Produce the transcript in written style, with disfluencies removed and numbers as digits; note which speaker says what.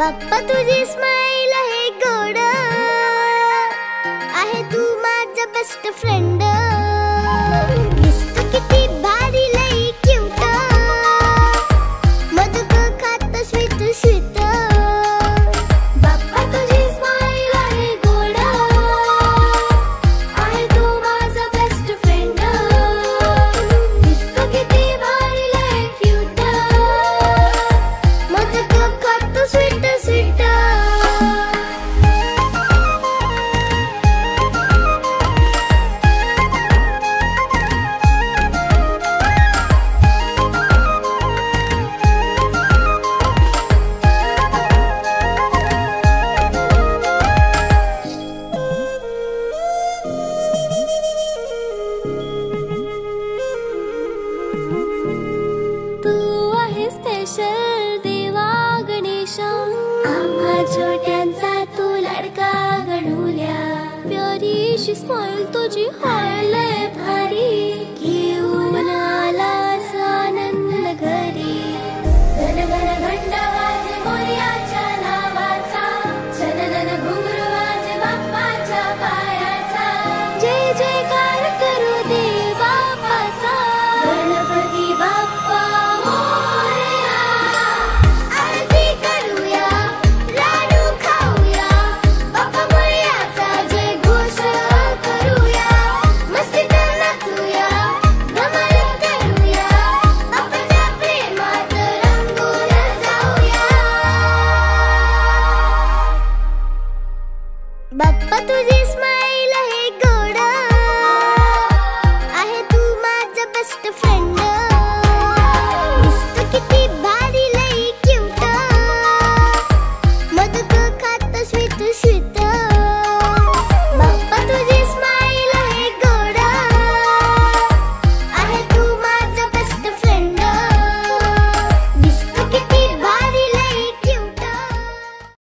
Speaker 1: बाप्पा तुझी स्माइल आहे गोड, आहे तू माझा बेस्ट फ्रेंड. दिसतो किती भारी लई क्यूट, मोदक खात स्वीट स्वीट. बाप्पा तुझी स्माइल आहे गोड, आहे तू माझा बेस्ट फ्रेंड. दिसतो किती भारी लई क्यूट, मोदक खात स्वीट स्वीट. तू आहे स्पेशल देवा गणेशा, आम्हा छोट्यांचा तू लाडका गणूल्या. प्यारीशी स्माइल तुझी हाय लय भारी,